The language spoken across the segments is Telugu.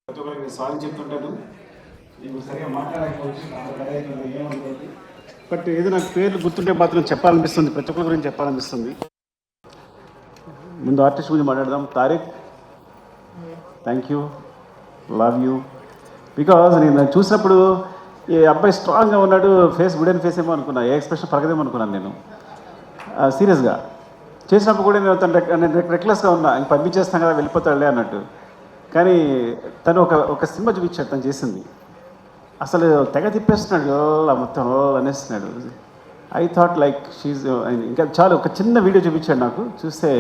ప్రతి ఒక్కరికి సారీ చెప్తుంటాను. నీకు సరిగా మాట్లాడకపోవచ్చు, ఏమనుకోవద్దు. బట్ ఏదో నాకు పేర్లు గుర్తుంటే మాత్రం చెప్పాలనిపిస్తుంది, ప్రతి ఒక్కరి గురించి చెప్పాలనిపిస్తుంది. ముందు ఆర్టిస్ట్ గురించి మాట్లాడదాం. Tariq, thank you, love you. Because నేను చూసినప్పుడు ఈ అబ్బాయి స్ట్రాంగ్గా ఉన్నాడు, ఫేస్ వుడెన్ ఫేస్ ఏమో అనుకున్నా, ఏ ఎక్స్ప్రెషన్ పరగదేమో అనుకున్నాను నేను సీరియస్గా. చేసినప్పుడు కూడా నేను రెక్లెస్గా ఉన్నా, ఇంక పంపించేస్తాను కదా వెళ్ళిపోతాడులే అన్నట్టు. కానీ తను ఒక సినిమా చూపించాడు తను చేసింది, అసలు తెగ తిప్పేస్తున్నాడు, మొత్తం అనేస్తున్నాడు. ఐ థాట్ లైక్ షీజ్ ఇంకా చాలు. ఒక చిన్న వీడియో చూపించాడు నాకు, చూస్తే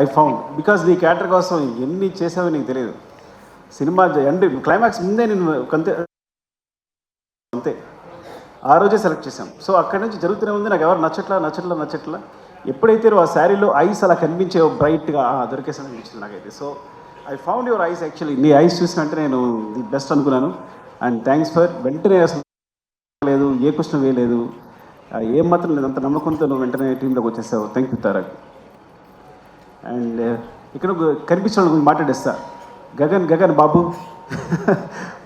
ఐ ఫౌండ్. బికాజ్ నీ క్యారెక్టర్ కోసం ఎన్ని చేసావో నీకు తెలియదు. సినిమా ఎండ్ క్లైమాక్స్ ముందే నేను అంతే ఆ రోజే సెలెక్ట్ చేశాం. సో అక్కడి నుంచి జరుగుతూనే ఉంది. నాకు ఎవరు నచ్చట్లా. ఎప్పుడైతే ఆ శారీలో ఐస్ అలా కనిపించే బ్రైట్గా దొరికేసాను అనిపించింది నాకైతే. So I found your eyes. Actually నీ ఐస్ చూసినట్టే నేను ది బెస్ట్ అనుకున్నాను. అండ్ థ్యాంక్స్ ఫర్ వెంటనే అసలు లేదు, ఏ క్వశ్చన్ వేయలేదు, ఏం మాత్రం లేదు, అంత నమ్మకంతో నువ్వు వెంటనే టీంలోకి వచ్చేసావు. Thank you Tarak. అండ్ ఇక్కడ కనిపించిన గురించి మాట్లాడేస్తా. గగన్ బాబు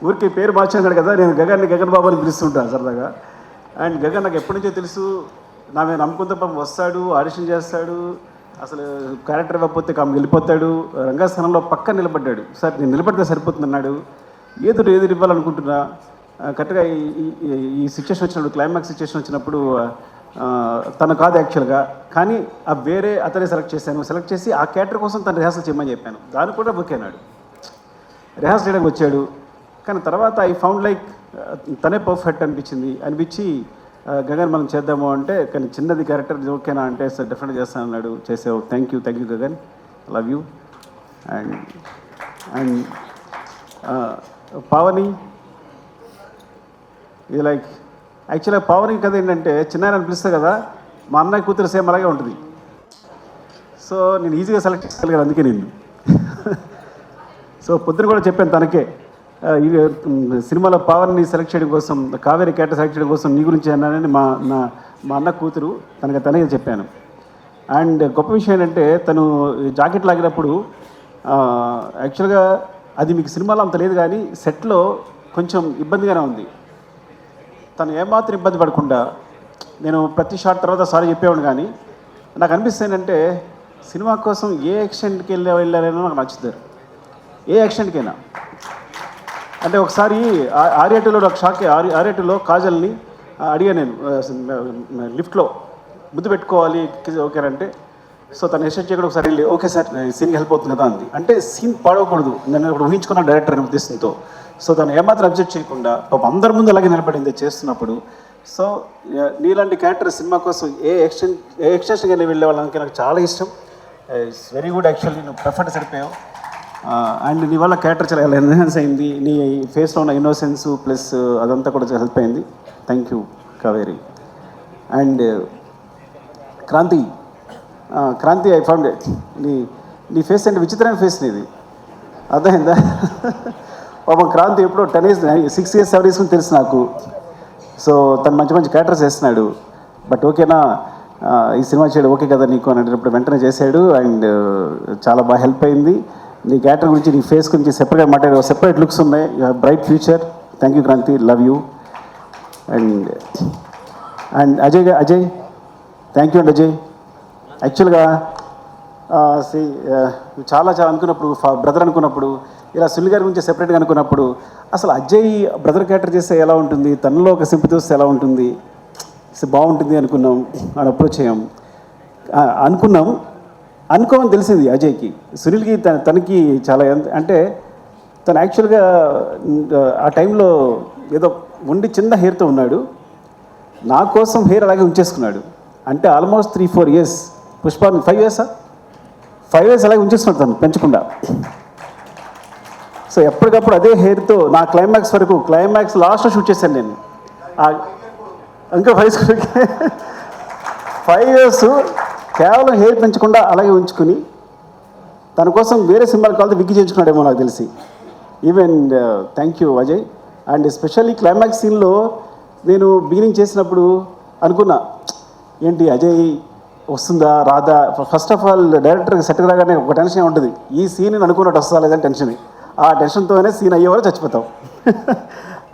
ఊరికి పేరు మార్చాడు కదా, నేను గగన్ బాబు అని పిలుస్తుంటాను సరదాగా. అండ్ గగన్ నాకు ఎప్పటి నుంచో తెలుసు, నా మీద నమ్మకంతో పాపం వస్తాడు, ఆడిషన్ చేస్తాడు, అసలు క్యారెక్టర్ ఇవ్వకపోతే వెళ్ళిపోతాడు. రంగస్థానంలో పక్క నిలబడ్డాడు. సార్ నేను నిలబడితే సరిపోతుంది అన్నాడు. ఏదో ఇవ్వాలనుకుంటున్నా. కరెక్ట్గా ఈ సిచ్యువేషన్ వచ్చినప్పుడు, క్లైమాక్స్ సిచ్యువేషన్ వచ్చినప్పుడు తను కాదు యాక్చువల్గా, కానీ వేరే అతనే సెలెక్ట్ చేసి ఆ క్యారెక్టర్ కోసం తను రిహార్సల్ చేయమని చెప్పాను. దానికి కూడా బుక్ అయినాడు, రిహార్సల్ చేయడానికి వచ్చాడు. కానీ తర్వాత ఐ ఫౌండ్ లైక్ తనే పర్ఫెక్ట్ అనిపించి గగన్ మనం చేద్దాము అంటే, కానీ చిన్నది క్యారెక్టర్ ఓకేనా అంటే సార్ డెఫినెట్గా చేస్తాను అన్నాడు. చేసావు. Thank you Gagan, love you. And Pavani, ఇది లైక్ యాక్చువల్గా పావని కథ ఏంటంటే, చిన్న అనిపిస్తుంది కదా, మా అన్నయ్య కూతురు సేమ్ అలాగే ఉంటుంది. సో నేను ఈజీగా సెలెక్ట్ చేసుకోగలిగాను అందుకే నేను. సో పొద్దున కూడా చెప్పాను తనకే, సినిమాలో పవర్ని సెలెక్ట్ చేయడం కోసం, కావేరి క్యారెక్టర్ సెలెక్ట్ చేయడం కోసం నీ గురించి అన్నానని మా అన్న కూతురు తనకే చెప్పాను. అండ్ గొప్ప విషయం ఏంటంటే, తను జాకెట్ లాగినప్పుడు యాక్చువల్గా అది మీకు సినిమాలో అంత లేదు, కానీ సెట్లో కొంచెం ఇబ్బందిగానే ఉంది. తను ఏమాత్రం ఇబ్బంది పడకుండా, నేను ప్రతి షాట్ తర్వాత సారీ చెప్పేవాడు. కానీ నాకు అనిపిస్తుంది ఏంటంటే, సినిమా కోసం ఏ యాక్షన్కి వెళ్ళారనో నాకు నచ్చుతారు, ఏ యాక్షన్కైనా. అంటే ఒకసారి ఆర్యాటూలో నాకు షాక్. ఆర్యాటూలో కాజల్ని అడిగాను నేను, లిఫ్ట్లో ముద్దు పెట్టుకోవాలి ఓకేనంటే, సో తను ఎస్టేట్ చేయకుండా ఒకసారి వెళ్ళి ఓకే సార్ సీన్కి హెల్ప్ అవుతుంది కదా అంది. అంటే సీన్ పాడవకూడదు, నేను ఇప్పుడు ఊహించుకున్న డైరెక్టర్ అనే ఉద్దేశంతో. సో తను ఏమాత్రం అబ్జెక్ట్ చేయకుండా పాపం అందరి ముందు అలాగే నిలబడింది చేస్తున్నప్పుడు. సో నీలాంటి క్యారెక్టర్ సినిమా కోసం ఏ ఎక్స్టెన్షన్కి వెళ్ళే వాళ్ళకి నాకు చాలా ఇష్టం. It's very good. యాక్చువల్లీ నువ్వు పర్ఫెక్ట్ సరిపోయావు. అండ్ నీ వల్ల క్యారెక్టర్ చాలా ఎన్హాన్స్ అయింది, నీ ఫేస్లో ఉన్న ఇన్నోసెన్స్ ప్లస్ అదంతా కూడా హెల్ప్ అయింది. Thank you Kaveri. And Kranti I found నీ ఫేస్ అంటే విచిత్రమైన ఫేస్ నీది, అర్థమైందా? పాపం క్రాంతి ఎప్పుడో 10 years 6 years 7 years తెలుసు నాకు. సో తను మంచి క్యారెక్టర్స్ వేస్తున్నాడు. బట్ ఓకేనా ఈ సినిమా చేయడం ఓకే కదా నీకు అని అడిగినప్పుడు వెంటనే చేశాడు. అండ్ చాలా బాగా హెల్ప్ అయింది. నీ క్యారెక్టర్ గురించి, నీ ఫేస్ గురించి సెపరేట్గా మాట్లాడే సెపరేట్ లుక్స్ ఉన్నాయి. Bright future. Thank you Kranti, love you. And Ajay thank you అండి. అజయ్ యాక్చువల్గా చాలా అనుకున్నప్పుడు, బ్రదర్ అనుకున్నప్పుడు, ఇలా సునీల్ గారి గురించి సెపరేట్గా అనుకున్నప్పుడు, అసలు అజయ్ బ్రదర్ క్యారెక్టర్ చేస్తే ఎలా ఉంటుంది, తనలో ఒక సింపతి వస్తే ఎలా ఉంటుంది, బాగుంటుంది అనుకున్నాం. అని అప్రోచ్ అయ్యాం, అనుకోమని తెలిసింది అజయ్కి. సునీల్కి తనకి చాలా అంటే తను యాక్చువల్గా ఆ టైంలో ఏదో ఉండి చిన్న హెయిర్తో ఉన్నాడు, నా కోసం హెయిర్ అలాగే ఉంచేసుకున్నాడు. అంటే ఆల్మోస్ట్ 3-4 years, పుష్ప 5 years అలాగే ఉంచేసుకున్నాడు తను పెంచకుండా. సో ఎప్పటికప్పుడు అదే హెయిర్తో నా క్లైమాక్స్ వరకు, క్లైమాక్స్ లాస్ట్లో షూట్ చేశాను నేను. ఇంకా 5 years కేవలం హెయిర్ పెంచకుండా అలాగే ఉంచుకుని, తన కోసం వేరే సింబల్ కాల్తో విగ్గి చేయించుకున్నాడేమో నాకు తెలిసి. Even thank you Ajay. And especially climax సీన్లో నేను బిగినింగ్ చేసినప్పుడు అనుకున్నా, ఏంటి అజయ్ వస్తుందా రాదా. ఫస్ట్ ఆఫ్ ఆల్ డైరెక్టర్కి సెట్కి రాగానే ఒక టెన్షన్ ఉంటుంది, ఈ సీన్ అనుకున్నట్టు వస్తుందా లేదని టెన్షన్. ఆ టెన్షన్తోనే సీన్ అయ్యేవారు చచ్చిపోతాం.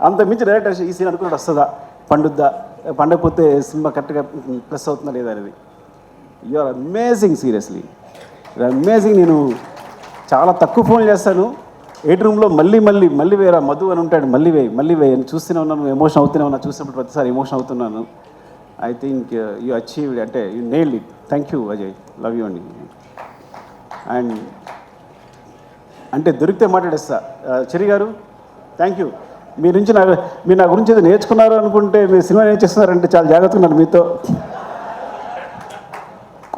అంత మించి డైరెక్టర్ ఈ సీన్ అనుకున్నట్టు వస్తుందా, పండుద్దా, పండకపోతే సినిమా కరెక్ట్గా ప్లస్ అవుతుందా లేదా అనేది. You are amazing, seriously amazing. నేను చాలా తక్కువ ఫోన్ చేస్తాను, 8 రూమ్లో మళ్ళీ వేరే మధు అని ఉంటాడు, మళ్ళీ వేయి అని చూస్తూనే ఉన్నాను, ఎమోషన్ అవుతూనే ఉన్నా, చూసినప్పుడు ప్రతిసారి ఎమోషన్ అవుతున్నాను. ఐ థింక్ యూ అచీవ్డ్, అంటే you nailed it. Thank you Ajay, love you అండి. అండ్ అంటే దొరికితే మాట్లాడేస్తా. చెరి గారు థ్యాంక్ యూ. మీరు నా గురించి ఏదో నేర్చుకున్నారు అనుకుంటే మీరు సినిమా నేర్చేస్తున్నారంటే చాలా జాగ్రత్తగా ఉన్నాను మీతో.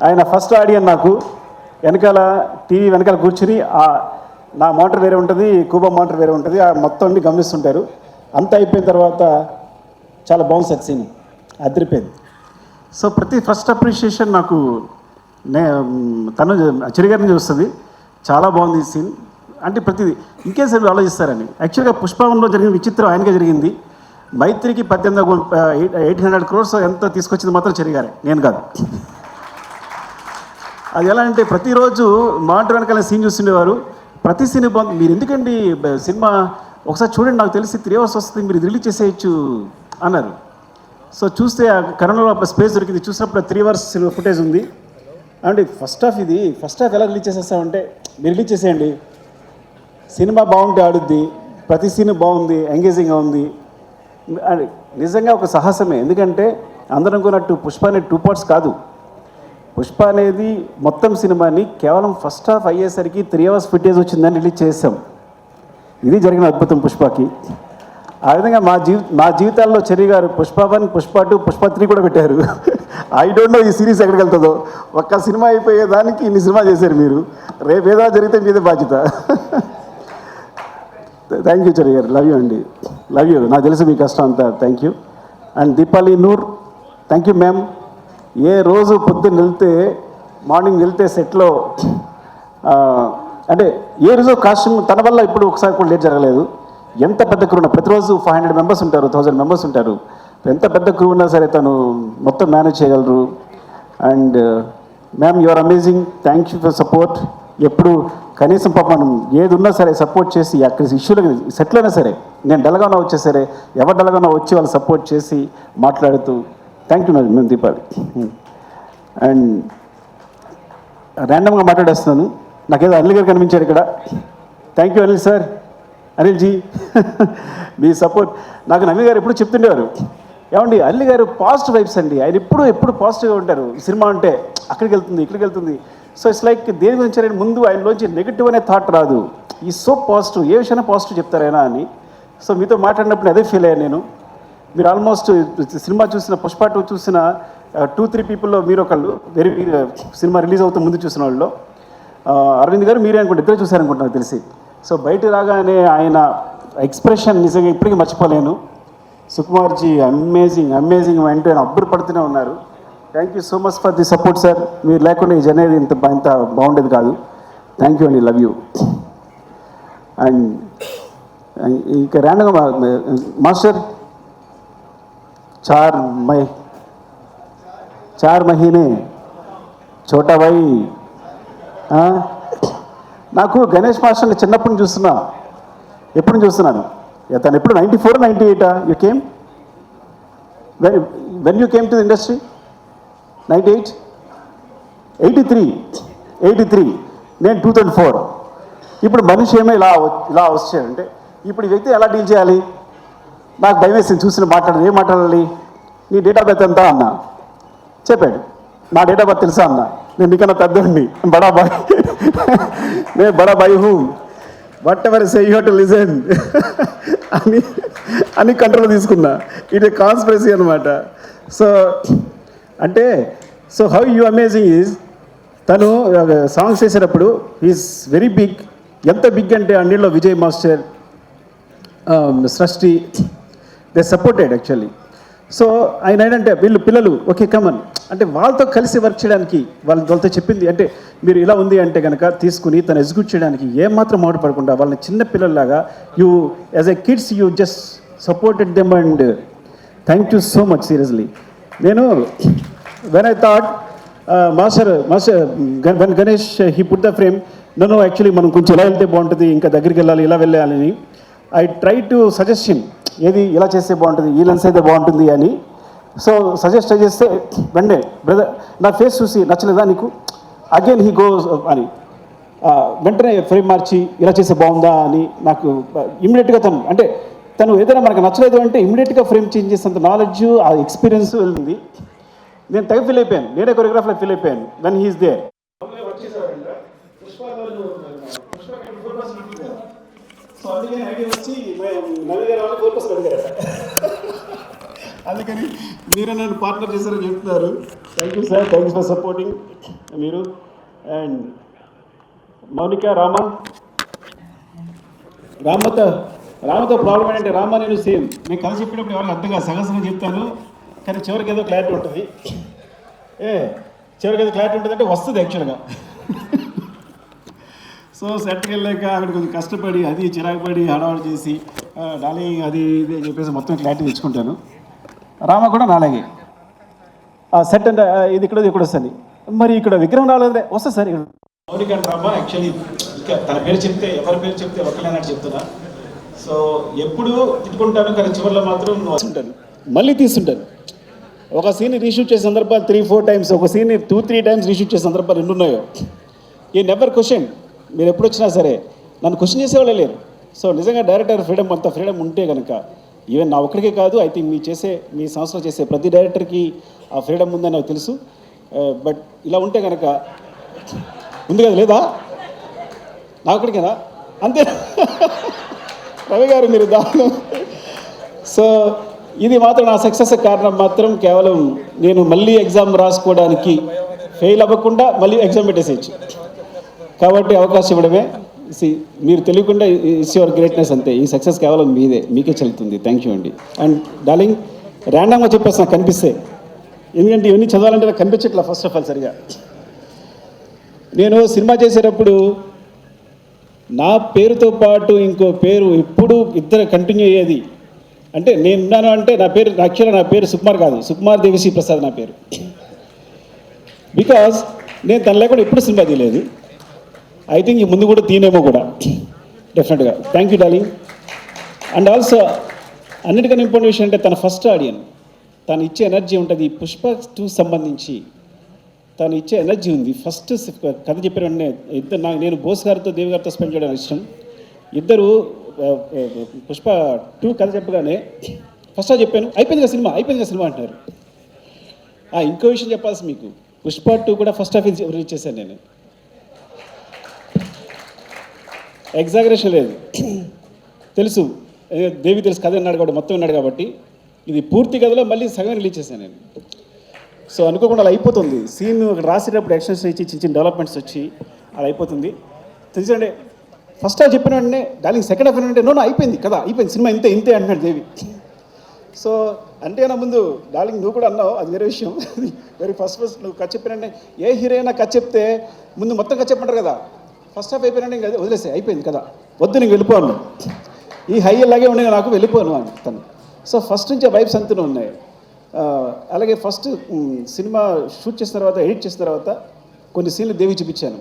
ఆయన ఫస్ట్ ఆడియన్ నాకు, వెనకాల టీవీ వెనకాల కూర్చుని నా మోటార్ వేరే ఉంటుంది, కూబా మోటార్ వేరే ఉంటుంది, ఆ మొత్తం అన్ని గమనిస్తుంటారు. అంతా అయిపోయిన తర్వాత చాలా బాగుంది సార్ సీన్, అదిరిపోయింది. సో ప్రతి ఫస్ట్ అప్రిషియేషన్ నాకు తను చెరిగారి నుంచి వస్తుంది. చాలా బాగుంది ఈ సీన్ అంటే ప్రతిదీ ఇంకేసారి ఆలోచిస్తారని. యాక్చువల్గా పుష్పంలో జరిగిన విచిత్రం ఆయనకే జరిగింది. మైత్రికి 800 crores ఎంత తీసుకొచ్చింది మాత్రం చెరిగారే, నేను కాదు. అది ఎలా అంటే ప్రతిరోజు మానిటర్ వెనకాల సీన్ చూస్తుండేవారు. ప్రతి సీన్ బాగుంది, మీరు ఎందుకండి సినిమా ఒకసారి చూడండి, నాకు తెలిసి 3 hours వస్తుంది, మీరు రిలీజ్ చేసేయచ్చు అన్నారు. సో చూస్తే ఆ కరోనాలో స్పేస్ దొరికింది, చూసినప్పుడు 3 hours ఫుటేజ్ ఉంది. అంటే ఫస్ట్ హాఫ్ ఎలా రిలీజ్ చేసేస్తామంటే, మీరు రిలీజ్ చేసేయండి, సినిమా బాగుంటే ఆడుద్ది, ప్రతి సీన్ బాగుంది, ఎంగేజింగ్గా ఉంది. అది నిజంగా ఒక సాహసమే. ఎందుకంటే అందరం అనుకున్నట్టు పుష్ప అనేది 2 parts కాదు. పుష్ప అనేది మొత్తం సినిమాని కేవలం ఫస్ట్ హాఫ్ అయ్యేసరికి 3 hours ఫుటేజ్ వచ్చిందని రిలీజ్ చేసాం. ఇది జరిగిన అద్భుతం పుష్పకి. ఆ విధంగా మా జీవితాల్లో చెరి గారు పుష్ప 1, పుష్ప 2, పుష్ప 3 కూడా పెట్టారు. ఐ డోంట్ నో ఈ సిరీస్ ఎక్కడికి వెళ్తుందో. ఒక్క సినిమా అయిపోయేదానికి ఇన్ని సినిమా చేశారు మీరు. రేపు ఏదో జరిగితే మీదే బాధ్యత. థ్యాంక్ యూ చెరి గారు, లవ్ యూ అండి, లవ్ యూ. నాకు తెలుసు మీ కష్టం అంతా. Thank you. And Deepali Noor, thank you ma'am. ఏ రోజు పొద్దున్న మార్నింగ్ వెళ్తే సెట్లో అంటే ఏ రోజు కాస్ట్యూమ్ తన వల్ల ఇప్పుడు ఒకసారి కూడా లేట్ జరగలేదు. ఎంత పెద్ద క్రూ ఉన్నా, ప్రతిరోజు 500 members ఉంటారు, 1000 members ఉంటారు. ఎంత పెద్ద క్రూ ఉన్నా సరే తను మొత్తం మేనేజ్ చేయగలరు. And ma'am you are amazing, thank you for support. ఎప్పుడు కనీసం పాపం ఏది ఉన్నా సరే సపోర్ట్ చేసి, అక్కడ ఇష్యూలో సెట్లో అయినా సరే, నేను డల్గానా వచ్చే సరే, ఎవరు డల్గానా వచ్చి వాళ్ళు సపోర్ట్ చేసి మాట్లాడుతూ, థ్యాంక్ యూ మేము దీపాలి. అండ్ ర్యాండమ్గా మాట్లాడేస్తున్నాను, నాకేదో అనిల్ గారు కనిపించారు ఇక్కడ. Thank you Anil sir, Anil ji. మీ సపోర్ట్ నాకు నమ్మి గారు ఎప్పుడు చెప్తుండేవారు, ఏమండి అనిల్ గారు పాజిటివ్ వైబ్స్ అండి, ఆయన ఎప్పుడు పాజిటివ్గా ఉంటారు. సినిమా అంటే అక్కడికి వెళ్తుంది, ఇక్కడికి వెళ్తుంది. సో ఇట్స్ లైక్ దేని గురించి ఆయన ముందు ఆయనలోంచి నెగిటివ్ అనే థాట్ రాదు. ఈ సో పాజిటివ్, ఏ విషయాన్ని పాజిటివ్ చెప్తారైనా అని. సో మీతో మాట్లాడినప్పుడు అదే ఫీల్ అయ్యాను నేను. మీరు ఆల్మోస్ట్ సినిమా చూసిన పుష్ప 2 చూసిన 2-3 పీపుల్లో మీరు ఒకళ్ళు, వెరీ సినిమా రిలీజ్ అవుతూ ముందు చూసిన వాళ్ళు. అరవింద్ గారు మీరే అనుకుంటే ఇద్దరే చూశారనుకుంటున్నారు తెలిసి. సో బయట రాగానే ఆయన ఎక్స్ప్రెషన్ నిజంగా ఇప్పటికీ మర్చిపోలేను. సుకుమార్జీ అమేజింగ్ అంటే ఆయన అబ్బురు పడుతూనే ఉన్నారు. Thank you so much for the support sir. మీరు లేకుండా ఈ జర్నీ ఇంత బాగుండేది కాదు. థ్యాంక్ యూ అండి, లవ్ యూ. అండ్ ఇంకా ర్యాండమ్గా మాస్టర్ 4 మహీనే చోటా భాయ్. నాకు గణేష్ మాస్టర్ని చిన్నప్పటి నుంచి చూస్తున్నాను. తను ఎప్పుడు 94, 98 you came, when you came to the industry? 98, 83, నేను 2004. ఇప్పుడు మనిషి ఏమో ఇలా వచ్చాడంటే ఇప్పుడు ఈ వ్యక్తి ఎలా డీల్ చేయాలి? నాకు భయం వేసింది చూసిన ఏం మాట్లాడాలి? నీ డేట్ ఆఫ్ బర్త్ ఎంత అన్నా, చెప్పాడు. నా డేట్ ఆఫ్ బర్త్ తెలుసా అన్నా, నేను నీకన్నా పెద్దండి, నేను బడా bye who, what ever say you have to listen అని కంట్రోల్ తీసుకున్నా. ఇది కాన్స్పిరసీ అనమాట. సో అంటే హౌ యూ అమేజింగ్ ఈజ్, తను సాంగ్స్ చేసేటప్పుడు ఈజ్ వెరీ బిగ్. ఎంత బిగ్ అంటే అన్నిట్లో విజయ్ మాస్టర్, సృష్టి, దే సపోర్టెడ్ యాక్చువల్లీ. సో ఆయన ఏంటంటే వీళ్ళు పిల్లలు ఓకే కమన్ అంటే వాళ్ళతో కలిసి వర్క్ చేయడానికి వాళ్ళతో చెప్పింది అంటే మీరు ఇలా ఉంది అంటే కనుక తీసుకుని తను ఎగ్జిక్యూట్ చేయడానికి ఏమాత్రం మాట్లాడకుండా వాళ్ళని చిన్న పిల్లల్లాగా you as a kids you just supported them. And thank you so much seriously. నేను when I thought master when Ganesh he put the frame, నన్ను యాక్చువల్లీ మనం కొంచెం ఇలా వెళ్తే బాగుంటుంది, ఇంకా దగ్గరికి వెళ్ళాలి, ఇలా వెళ్ళాలని ఐ ట్రై టు సజెషన్ ఏది ఇలా చేస్తే బాగుంటుంది, ఈ లెన్స్ అయితే బాగుంటుంది అని. సో సజెస్ట్ చేస్తే వెంటనే బ్రదర్ నా ఫేస్ చూసి నచ్చలేదా నీకు, అగైన్ హీ గోస్ అని వెంటనే ఫ్రేమ్ మార్చి ఇలా చేస్తే బాగుందా అని నాకు ఇమ్మీడియట్గా తను ఏదైనా మనకు నచ్చలేదు అంటే ఇమ్మీడియట్గా ఫ్రేమ్ చేంజ్ చేసేంత నాలెడ్జ్, ఆ ఎక్స్పీరియన్స్ వెళ్తుంది. నేను తెగ ఫీల్ అయిపోయాను, నేనే కొరియోగ్రాఫ్లో ఫీల్ అయిపోయాను వెన్ హీస్ దేర్. సో అందుకని ఐడియా వచ్చి నవీన్ గారు వాళ్ళు 4% అడిగారు. అందుకని మీరే నన్ను పార్ట్నర్ చేశారని చెప్తున్నారు. Thank you sir, thank you for supporting మీరు. అండ్ మౌనిక, రామతో ప్రాబ్లం ఏంటంటే రామ నేను సేమ్, నేను కలిసి చెప్పేటప్పుడు ఎవరికి అర్థంగా సగసంగా చెప్తాను, కానీ చివరికి ఏదో క్లారిటీ ఉంటుంది. చివరికి ఏదో క్లారిటీ ఉంటుంది అంటే వస్తుంది యాక్చువల్గా. సో సెట్కి వెళ్ళాక అక్కడ కొంచెం కష్టపడి అది చిరాకుపడి హడావడి చేసి డార్లింగ్ అది ఇది అని చెప్పేసి మొత్తం క్లారిటీ తెచ్చుకుంటాను. రామ కూడా నాలాగే సెట్ అంటే ఇది ఇక్కడ వస్తుంది, మరి ఇక్కడ విగ్రహం రాలేదే, వస్తుంది సార్ ఇక్కడ. మౌనిక అండ్ రామ యాక్చువల్లీ ఇంకా తన పేరు చెప్తే ఎవరి పేరు చెప్తే ఒకలేనట్టు చెప్తున్నా. సో ఎప్పుడు తిట్టుకుంటాను, కానీ చివరిలో మాత్రం ఉంటాను, మళ్ళీ తీస్తుంటాను. ఒక సీన్ రీషూట్ చేసే సందర్భాలు 3-4 టైమ్స్, ఒక సీన్ 2-3 టైమ్స్ రీషూట్ చేసే సందర్భాలు ఎన్ని ఉన్నాయో. ఈ నెవర్ క్వశ్చన్, మీరు ఎప్పుడు వచ్చినా సరే నన్ను క్వశ్చన్ చేసేవాళ్ళే లేరు. సో నిజంగా డైరెక్టర్ ఫ్రీడమ్, అంత ఫ్రీడమ్ ఉంటే కనుక ఈవెన్ నా ఒక్కడికే కాదు, ఐ థింక్ మీ సంస్థలో చేసే ప్రతి డైరెక్టర్కి ఆ ఫ్రీడమ్ ఉందని నాకు తెలుసు. బట్ ఇలా ఉంటే కనుక ఉంది కదా, లేదా నా ఒక్కడికేనా, అంతే రవి గారు మీరు దాని. సో ఇది మాత్రం నా సక్సెస్ కారణం మాత్రం కేవలం నేను మళ్ళీ ఎగ్జామ్ రాసుకోవడానికి ఫెయిల్ అవ్వకుండా మళ్ళీ ఎగ్జామ్ పెట్టేసేయచ్చు కాబట్టి అవకాశం ఇవ్వడమే. మీరు తెలియకుండా ఇట్స్ యువర్ గ్రేట్నెస్ అంతే. ఈ సక్సెస్ కేవలం మీకే చెల్లుతుంది. థ్యాంక్ యూ అండి. అండ్ డార్లింగ్ ర్యాండమ్గా చెప్పేసి నాకు కనిపిస్తే, ఎందుకంటే ఇవన్నీ చదవాలంటే నాకు కనిపించట్లా ఫస్ట్ ఆఫ్ ఆల్ సరిగా. నేను సినిమా చేసేటప్పుడు నా పేరుతో పాటు ఇంకో పేరు ఎప్పుడు ఇద్దరు కంటిన్యూ అయ్యేది. అంటే నేనున్నాను అంటే నా పేరు యాక్చువల్గా నా పేరు సుకుమార్ కాదు, సుకుమార్ దేవిశ్రీ ప్రసాద్ నా పేరు. బికాజ్ నేను తన లేకుండా ఎప్పుడు సినిమా తీయలేదు. ఐ థింక్ ఈ ముందు కూడా తీనేమో కూడా డెఫినెట్గా. Thank you darling. And also అన్నిటికన్నా ఇంపార్టెంట్ విషయం అంటే తన ఫస్ట్ ఆడియన్, తను ఇచ్చే ఎనర్జీ ఉంటుంది. పుష్ప 2 సంబంధించి తను ఇచ్చే ఎనర్జీ ఉంది. ఫస్ట్ కథ చెప్పిన వెంటనే నేను బోస్ గారితో దేవి గారితో స్పెండ్ చేయడం ఇష్టం. ఇద్దరు పుష్ప 2 కథ చెప్పగానే ఫస్ట్ చెప్పాను, అయిపోయింది కదా సినిమా అంటారు. ఇంకో విషయం చెప్పాల్సి మీకు, పుష్ప 2 కూడా ఫస్ట్ హాఫ్ రీచ్ చేశాను నేను. ఎగ్జాగరేషన్ లేదు, తెలుసు దేవి తెలుసు కథ విన్నాడు కాబట్టి మొత్తం విన్నాడు కాబట్టి ఇది పూర్తి కథలో మళ్ళీ సగం రిలీజ్ చేశాను నేను. సో అనుకోకుండా అలా అయిపోతుంది. సీన్ రాసేటప్పుడు ఎక్స్టెన్షన్ ఇచ్చి చిన్న చిన్న డెవలప్మెంట్స్ వచ్చి అలా అయిపోతుంది. తెలుసండి ఫస్ట్ హాఫ్ చెప్పిన వెంటనే డార్లింగ్ సెకండ్ హాఫ్ అంటే నో అయిపోయింది కదా, అయిపోయింది సినిమా ఇంతే అంటున్నాడు దేవి. సో అంటే నా ముందు డార్లింగ్ నువ్వు కూడా అన్నావు, అది వేరే విషయం. వెరీ ఫస్ట్ నువ్వు కథ చెప్పినంటే ఏ హీరోయినా కథ చెప్తే ముందు మొత్తం కథ చెప్పంటారు కదా, ఫస్ట్ హాఫ్ అయిపోయినంటే ఇంకా వదిలేసే అయిపోయింది కదా, వద్దు నీకు వెళ్ళిపోను, ఈ హై అలాగే ఉండే నాకు వెళ్ళిపోను అని తను. సో ఫస్ట్ నుంచి ఆ వైబ్స్ అంతనే ఉన్నాయి. అలాగే ఫస్ట్ సినిమా షూట్ చేసిన తర్వాత ఎడిట్ చేసిన తర్వాత కొన్ని సీన్లు దేవి చూపించాను.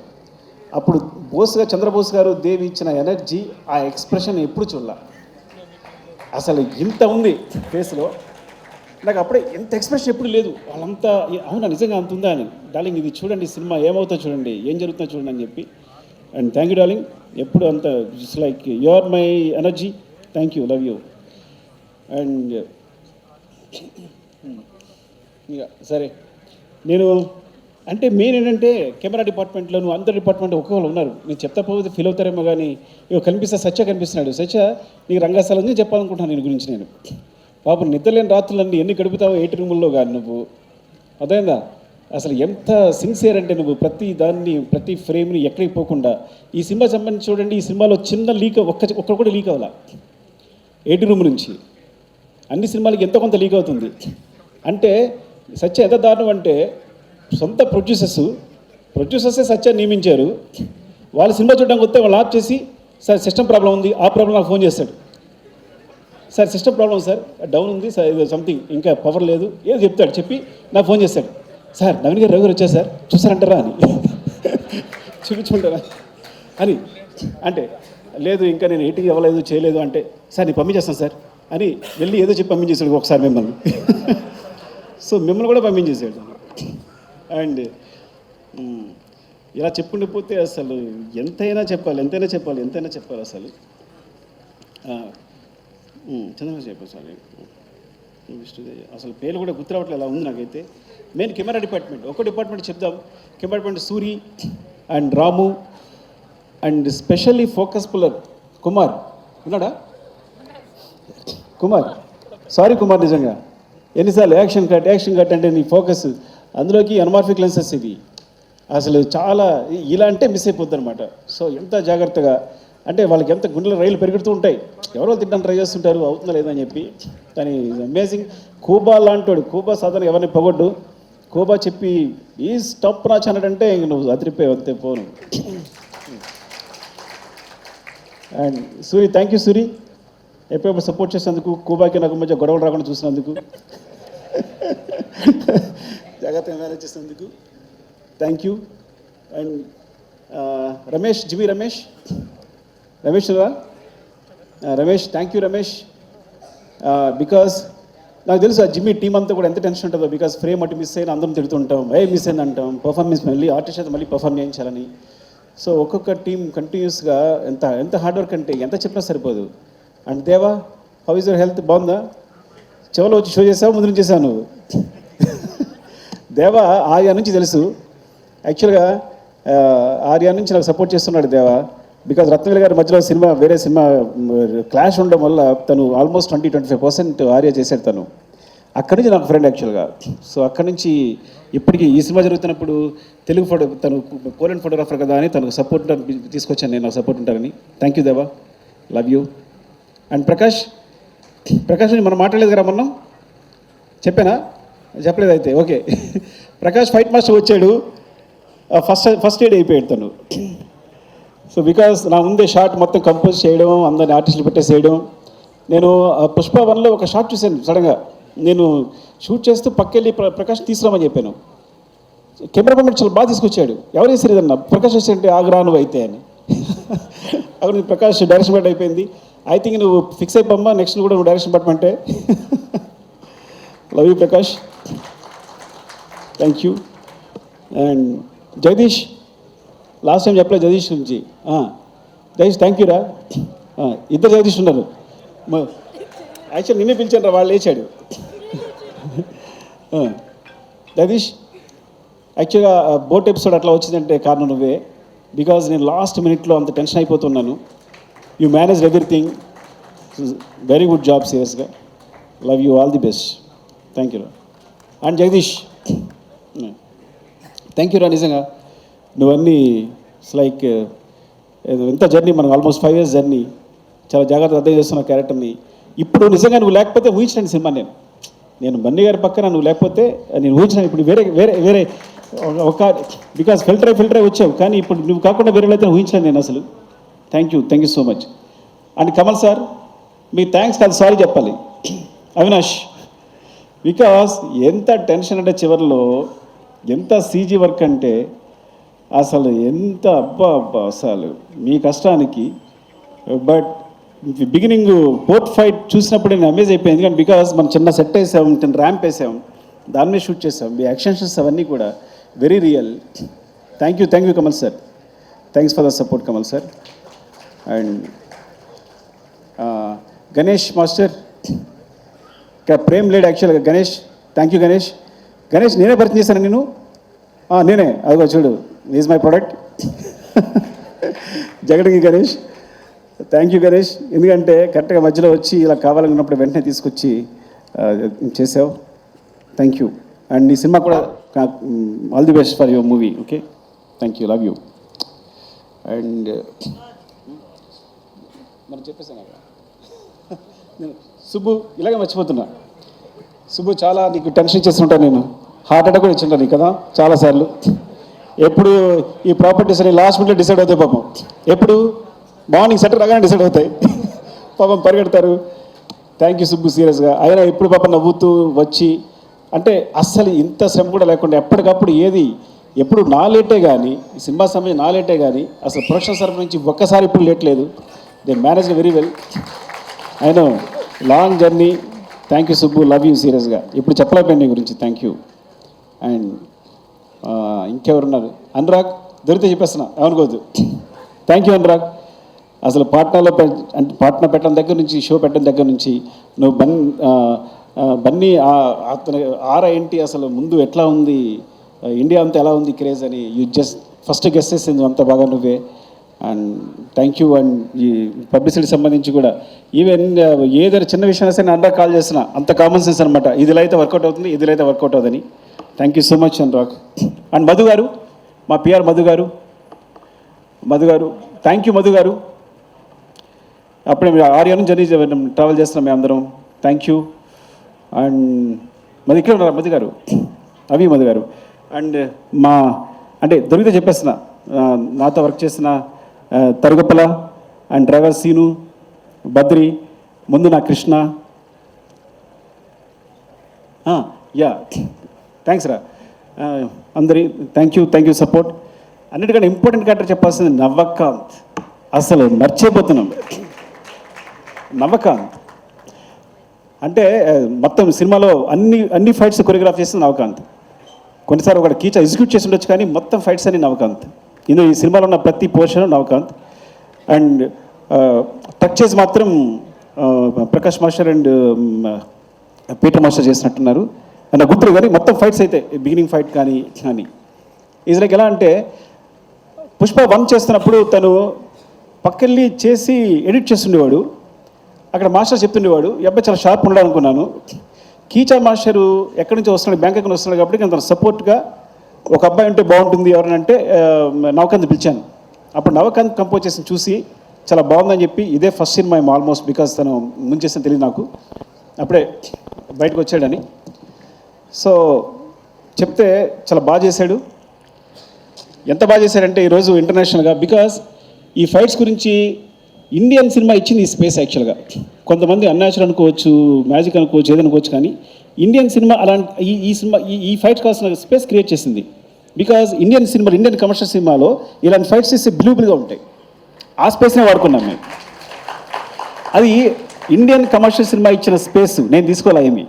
అప్పుడు చంద్రబోస్ గారు దేవి ఇచ్చిన ఎనర్జీ, ఆ ఎక్స్ప్రెషన్ ఎప్పుడు చూడాల, అసలు ఇంత ఉంది ఫేస్లో. నాకు అప్పుడే ఎంత ఎక్స్ప్రెషన్ ఎప్పుడు లేదు. వాళ్ళంతా అవునా నిజంగా అంత ఉందా అని. డార్లింగ్ ఇది చూడండి సినిమా ఏమవుతుందో చూడండి, ఏం జరుగుతుందో చూడండి అని చెప్పి. అండ్ థ్యాంక్ యూ డార్లింగ్, ఎప్పుడు అంత it's like you are my energy. Thank you, love you. And ఇక సరే నేను అంటే మెయిన్ ఏంటంటే కెమెరా డిపార్ట్మెంట్లో నువ్వు అందరి డిపార్ట్మెంట్ ఒక్కొక్కరు ఉన్నారు. నేను చెప్తా పోతే ఫీల్ అవుతారేమో కానీ ఇక సత్య కనిపిస్తున్నాడు. సత్య నీకు రంగస్థలం చెప్పాలనుకుంటున్నాను నేను గురించి. నేను పాపం నిద్రలేని రాత్రులన్నీ ఎన్ని గడుపుతావో 8 రూముల్లో కానీ నువ్వు అదేందా అసలు ఎంత సిన్సియర్ అంటే నువ్వు ప్రతి దాన్ని ప్రతి ఫ్రేమ్ని ఎక్కడికి పోకుండా. ఈ సినిమా సంబంధించి చూడండి, ఈ సినిమాలో చిన్న లీక్ ఒక్కరు కూడా లీక్ అవ్వాల 8 రూమ్ నుంచి. అన్ని సినిమాలకి ఎంతో కొంత లీక్ అవుతుంది. అంటే సత్య ఎంత దారుణం అంటే సొంత ప్రొడ్యూసర్సే సత్య నియమించారు. వాళ్ళు సినిమా చూడడానికి వస్తే వాళ్ళు ఆఫ్ చేసి సార్ సిస్టమ్ ప్రాబ్లం ఉంది, ఆ ప్రాబ్లం నాకు ఫోన్ చేస్తాడు. Sir system problem sir down ఉంది సార్, ఇది సంథింగ్ ఇంకా పవర్ లేదు ఏదో చెప్తాడు. చెప్పి నాకు ఫోన్ చేస్తాడు, సార్ నవీన్ గారు రవి గారు వచ్చారు సార్ చూసారంటారా అని. చూపించుకుంటారా. అని అంటే లేదు ఇంకా నేను ఎయిటింగ్ ఇవ్వలేదు చేయలేదు అంటే సార్ నేను పంపించేస్తాను సార్ అని వెళ్ళి ఏదో చెప్పి పంపించేసాడు ఒకసారి మిమ్మల్ని. సో మిమ్మల్ని కూడా పంపించేసాడు. అండ్ ఇలా చెప్పుకుంటూ పోతే అసలు ఎంతైనా చెప్పాలి అసలు. చంద్రబాబు చెప్పారు సార్ అసలు పేర్లు కూడా గుర్తు రావట్లేదు, అలా ఉంది నాకైతే. మెయిన్ కెమెరా డిపార్ట్మెంట్, ఒక డిపార్ట్మెంట్ చెప్దాం. Camera department Suri and Ramu and specially focus puller Kumar ఉన్నాడా? కుమార్, సారీ కుమార్, నిజంగా ఎన్నిసార్లు యాక్షన్ కట్ అంటే నీ ఫోకస్ అందులోకి అన్మార్ఫిక్ లెన్సెస్ ఇవి అసలు చాలా ఇలా అంటే మిస్ అయిపోద్ది అనమాట. సో ఎంత జాగ్రత్తగా అంటే వాళ్ళకి ఎంత గుండెల రైలు పెరుగుతూ ఉంటాయి, ఎవరో తిట్టడానికి ట్రై చేస్తుంటారు అవుతుందా లేదని చెప్పి. కానీ అమేజింగ్. కూబా లాంటోడు, కూబా సాధారణ ఎవరిని పొగొడ్డు, కూబా చెప్పి ఈ స్టాప్ నాచ్ అన్నాడంటే ఇంక నువ్వు అదిరిపోయి వస్తే పోను. And Suri, thank you Suri, ఎప్పుడెప్పుడు సపోర్ట్ చేసినందుకు, కూబాకి నాకు మధ్య గొడవలు రాకుండా చూసినందుకు, జాగ్రత్తగా మేనేజ్ చేసినందుకు thank you. And Ramesh, GV Ramesh thank you Ramesh. Because నాకు తెలుసు ఆ జిమ్మీ టీం అంతా కూడా ఎంత టెన్షన్ ఉంటుందో. బికాస్ ఫ్రేమ్ అటు మిస్ అయినా అందరం తిడుతుంటాం, మిస్ అయింది అంటాం, పర్ఫార్మెన్స్ మళ్ళీ ఆర్టిస్ట్ అయితే మళ్ళీ పర్ఫార్మ్ చేయించాలని. సో ఒక్కొక్క టీం కంటిన్యూస్గా ఎంత హార్డ్ వర్క్ అంటే ఎంత చెప్పినా సరిపోదు. అండ్ దేవా, హౌ ఇస్ యువర్ హెల్త్? బాగుందా? చెవలో వచ్చి షో చేసావు, ముందు నుంచి చేసావు నువ్వు. దేవా ఆర్యా నుంచి తెలుసు యాక్చువల్గా, ఆర్యా నుంచి నాకు సపోర్ట్ చేస్తున్నాడు దేవా. బికాజ్ రత్నవేలు గారి మధ్యలో వేరే సినిమా క్లాష్ ఉండడం వల్ల తను ఆల్మోస్ట్ 20-25% ఆర్యా చేశాడు తను. అక్కడి నుంచి నాకు ఫ్రెండ్ యాక్చువల్గా. సో అక్కడి నుంచి ఇప్పటికీ ఈ సినిమా జరుగుతున్నప్పుడు తెలుగు తను పోలెండ్ ఫోటోగ్రాఫర్ కదా అని తనకు సపోర్ట్ తీసుకొచ్చాను నేను, నాకు సపోర్ట్ ఉంటారని. థ్యాంక్ యూ దేవా, లవ్ యూ. అండ్ ప్రకాష్ మనం మాట్లాడలేదు కదా మొన్న, చెప్పానా? చెప్పలేదు అయితే ఓకే. ప్రకాష్ ఫైట్ మాస్టర్ వచ్చాడు, ఫస్ట్ ఎయిడ్ అయిపోయాడు తను. సో బికాస్ నా ముందే షార్ట్ మొత్తం కంపోజ్ చేయడం, అందరిని ఆర్టిస్టులు పెట్టేసేయడం. నేను పుష్ప 1లో ఒక షార్ట్ చూశాను సడన్గా, నేను షూట్ చేస్తూ పక్కెళ్ళి ప్రకాష్ తీసుకురామని చెప్పాను. కెమెరా పర్మిట్ చాలా బాగా తీసుకొచ్చాడు. ఎవరు వేసారు ఇదన్నా? ప్రకాష్ వచ్చాడంటే ఆగ్రాను అయితే అని. అక్కడ ప్రకాష్ డైరెక్షన్ బట్ అయిపోయింది. ఐ థింక్ నువ్వు ఫిక్స్ అయిపోమ్మా, నెక్స్ట్ కూడా నువ్వు డైరెక్షన్ పట్టమంటే. Love you Prakash, thank you. And Jagadish, last time చెప్పలేదు జగదీష్ గురించి. జగదీష్ థ్యాంక్ యూ రా. ఇద్దరు జగదీష్ ఉన్నారు. యాక్చువల్ నిన్నే పిలిచాను రా, వాళ్ళు లేచాడు. జగదీష్, యాక్చువల్గా బోట్ ఎపిసోడ్ అట్లా వచ్చిందంటే కారణం నువ్వే. బికాజ్ నేను లాస్ట్ మినిట్లో అంత టెన్షన్ అయిపోతున్నాను. You manage everything, very good job, సీరియస్గా love you, all the best. Thank you రా. అండ్ జగదీష్ థ్యాంక్ యూ రా, నిజంగా నువ్వన్నీ ఇట్స్ లైక్ ఎంత జర్నీ, మనకు ఆల్మోస్ట్ 5 years జర్నీ, చాలా జాగ్రత్తగా అర్థం చేస్తున్న క్యారెక్టర్ని. ఇప్పుడు నిజంగా నువ్వు లేకపోతే ఊహించలేని సినిమా నేను బన్నీ గారి పక్కన నువ్వు లేకపోతే నేను ఊహించిన. ఇప్పుడు వేరే ఒక బికాస్ ఫిల్టర్ అయి వచ్చావు, కానీ ఇప్పుడు నువ్వు కాకుండా వేరే అయితే ఊహించలేను నేను అసలు. Thank you so much. And Kamal sir, me thanks కాదు సారీ చెప్పాలి. అవినాష్, బికాస్ ఎంత టెన్షన్ అంటే చివరిలో ఎంత సీజీ వర్క్ అంటే అసలు ఎంత అబ్బా అసలు మీ కష్టానికి. బట్ బిగినింగ్ పోర్ట్ ఫైట్ చూసినప్పుడు నేను అమేజ్ అయిపోయింది. ఎందుకంటే బికాస్ మనం చిన్న సెట్ వేసాం, చిన్న ర్యాంప్ వేసాం, దాని మీద షూట్ చేసాం. మీ యాక్షన్స్ అవన్నీ కూడా very real. Thank you Kamal sir, thanks for the support Kamal sir. And Ganesh master, ఇక్కడ ప్రేమ్ లేడు యాక్చువల్గా. Ganesh, thank you Ganesh. నేనే పరిచయం చేశాను నేను, నేనే, అదిగో చూడు, ఈజ్ మై ప్రొడక్ట్. జగడికి గణేష్, థ్యాంక్ యూ గణేష్. ఎందుకంటే కరెక్ట్గా మధ్యలో వచ్చి ఇలా కావాలనుకున్నప్పుడు వెంటనే తీసుకొచ్చి చేసావు. Thank you. అండ్ ఈ సినిమా కూడా all the best for your movie. Okay, thank you, love you. And మనం చెప్పేసాను సుబ్బు, ఇలాగే మర్చిపోతున్నా. సుబ్బు, చాలా నీకు టెన్షన్ ఇచ్చేస్తుంటాను నేను, హార్ట్ అటాక్ కూడా ఇచ్చింటాను నీకు కదా చాలాసార్లు. ఎప్పుడు ఈ ప్రాపర్టీస్ అని లాస్ట్ మినిట్లో డిసైడ్ అవుతాయి పాపం. ఎప్పుడు మార్నింగ్ సెటర్ రాగానే డిసైడ్ అవుతాయి పాపం, పరిగెడతారు. థ్యాంక్ యూ సుబ్బు, సీరియస్గా. అయినా ఎప్పుడు పాపం నవ్వుతూ వచ్చి, అంటే అస్సలు ఇంత శ్రమ కూడా లేకుండా ఎప్పటికప్పుడు ఏది ఎప్పుడు నా లేటే కానీ ఈ సినిమా సమయం నా లేటే కానీ అసలు ప్రొడక్షన్ తరఫు నుంచి ఒక్కసారి ఇప్పుడు లేట్ లేదు. They manage very well. అయినా long journey. Thank you Subbu, love you సీరియస్గా. ఇప్పుడు చెప్పలేకపోయింది నీ గురించి. Thank you. అండ్ ఇంకెవరున్నారు? అనురాగ్, దొరికితే చెప్పేస్తున్నా ఏమనుకోవద్దు. Thank you Anurag. అసలు పాట్నాలో అంటే పాట్నా పెట్టడం దగ్గర నుంచి, షో పెట్టడం దగ్గర నుంచి నువ్వు బన్నీ అతను ఏంటి అసలు ముందు ఎట్లా ఉంది, ఇండియా అంతా ఎలా ఉంది క్రేజ్ అని యూ జస్ట్ ఫస్ట్ గెస్ చేసింది అంత బాగా నువ్వే. And thank you. అండ్ ఈ పబ్లిసిటీ సంబంధించి కూడా ఈవెన్ ఏదైనా చిన్న విషయం సరే నేను కాల్ చేస్తున్నా, అంత కామన్ సెన్స్ అనమాట. ఇదిలో అయితే వర్కౌట్ అవుతుంది, ఇదిలో అయితే వర్కౌట్ అవుతుంది. Thank you so much Anurag. And Madhu గారు, మా పిఆర్ మధు గారు థ్యాంక్ యూ మధు గారు. అప్పుడే 6 ఏళ్ళ నుంచి జర్నీ ట్రావెల్ చేస్తున్నాం మేము అందరం. Thank you. అండ్ మధు ఇక్కడ ఉన్నారు మధు గారు, మధు గారు. అండ్ మా అంటే దొరికితే చెప్పేస్తున్నా, నాతో వర్క్ చేసిన తరుగుప్పల అండ్ డ్రైవర్ సీను, బద్రి, ముందు నా కృష్ణ. యా థ్యాంక్స్ రా అందరి. Thank you support. అన్నిటికన్నా ఇంపార్టెంట్ క్యారెక్టర్ చెప్పాల్సింది నవకాంత్. అసలు మర్చిపోతున్నాం నవకాంత్ అంటే. మొత్తం సినిమాలో అన్ని ఫైట్స్ కొరియోగ్రాఫ్ చేస్తుంది నవకాంత్. కొన్నిసార్లు ఒక కీచా ఎగ్జిక్యూట్ చేసి ఉండొచ్చు, కానీ మొత్తం ఫైట్స్ అన్ని నవకాంత్. ఇందులో ఈ సినిమాలో ఉన్న ప్రతి పోర్షన్ నవకాంత్. అండ్ టచ్ చేసి మాత్రం Prakash master and Peter master చేసినట్టున్నారు. నాకు గుర్తులు కానీ మొత్తం ఫైట్స్ అయితే బిగినింగ్ ఫైట్ కానీ ఈజ్ లైక్ ఎలా అంటే పుష్ప 1 చేస్తున్నప్పుడు తను పక్కెళ్ళి చేసి ఎడిట్ చేస్తుండేవాడు. అక్కడ మాస్టర్ చెప్తుండేవాడు, ఈ అబ్బాయి చాలా షార్ప్ ఉన్నాడు అనుకున్నాను. కీచా మాస్టరు ఎక్కడి నుంచి వస్తున్నాడు, బ్యాంకాక్ నుంచి వస్తున్నాడు కాబట్టి నేను తన సపోర్ట్గా ఒక అబ్బాయి ఉంటే బాగుంటుంది ఎవరనంటే నవకాంత్ పిలిచాను. అప్పుడు నవకాంత్ కంపోజ్ చేసి చూసి చాలా బాగుందని చెప్పి ఇదే ఫస్ట్ సినిమా ఆల్మోస్ట్, బికాస్ తను ముందు చేసిన తెలియదు నాకు, అప్పుడే బయటకు వచ్చాడని. సో చెప్తే చాలా బాగా చేశాడు. ఎంత బాగా చేశాడంటే ఈరోజు ఇంటర్నేషనల్గా, బికాస్ ఈ ఫైట్స్ గురించి ఇండియన్ సినిమా ఇచ్చింది ఈ స్పేస్. యాక్చువల్గా కొంతమంది అన్యాచురల్ అనుకోవచ్చు, మ్యాజిక్ అనుకోవచ్చు, ఏదనుకోవచ్చు, కానీ ఇండియన్ సినిమా అలాంటి ఈ సినిమా ఈ ఫైట్స్ కావాల్సిన స్పేస్ క్రియేట్ చేసింది. బికాజ్ ఇండియన్ కమర్షియల్ సినిమాలో ఇలాంటి ఫైట్స్ చేస్తే బిలీవబుల్గా ఉంటాయి. ఆ స్పేస్నే వాడుకున్నాం మేము. అది ఇండియన్ కమర్షియల్ సినిమా ఇచ్చిన స్పేస్ నేను తీసుకోవాలి ఏమి.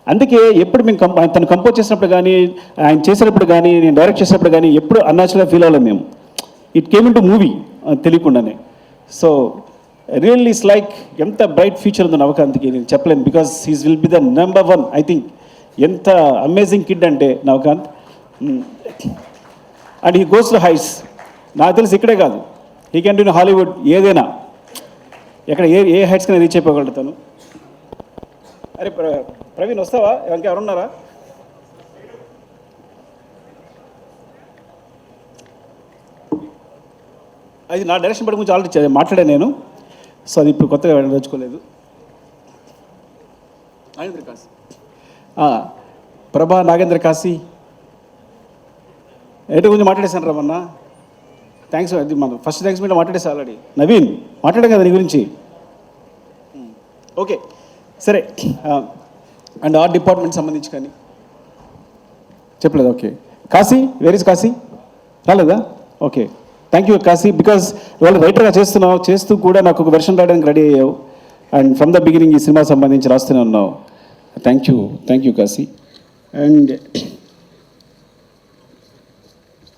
అందుకే ఎప్పుడు మేము తను కంపోజ్ చేసినప్పుడు కానీ, ఆయన చేసినప్పుడు కానీ, నేను డైరెక్ట్ చేసినప్పుడు కానీ ఎప్పుడు అన్యాచురల్గా ఫీల్ అవ్వలేము మేము. It came in to movie తెలియకుండానే. సో రియల్లీ ఇట్స్ లైక్ ఎంత బ్రైట్ ఫ్యూచర్ ఉందో నవకాంత్కి నేను చెప్పలేను. Because he's will be the number 1 I think. ఎంత అమేజింగ్ కిడ్ అంటే Navakanth. And he goes to heights. నాకు తెలిసి ఇక్కడే కాదు, he can do in Hollywood ఏదైనా, ఎక్కడ ఏ హైట్స్ కన్నా రీచ్ అయిపోగలుగుతాను. అరే ప్రవీణ్ వస్తావా? ఇంకెవరున్నారా? అది నా డైరెక్షన్ పడి గురించి ఆల్రెడీ మాట్లాడాను నేను. సో అది ఇప్పుడు కొత్తగా నేర్చుకోలేదు. నాగేంద్ర కాశీ, ప్రభా నాగేంద్ర కాశీ ఏంటి గురించి మాట్లాడేశాను రా మొన్న. థ్యాంక్స్. అది మన ఫస్ట్ థ్యాంక్స్ మీద మాట్లాడేసా ఆల్రెడీ. నవీన్ మాట్లాడాం కదా నీ గురించి. ఓకే సరే. అండ్ ఆర్ట్ డిపార్ట్మెంట్ సంబంధించి కానీ చెప్పలేదు. Okay Kashi, where is Kashi? రాలేదా? Okay thank you Kashi. Because వాళ్ళు రైటర్గా చేస్తూ కూడా నాకు ఒక వెర్షన్ రాయడానికి రెడీ అయ్యావు. అండ్ ఫ్రమ్ ద బిగినింగ్ ఈ సినిమా సంబంధించి రాస్తూనే ఉన్నావు. Thank you Kashi. అండ్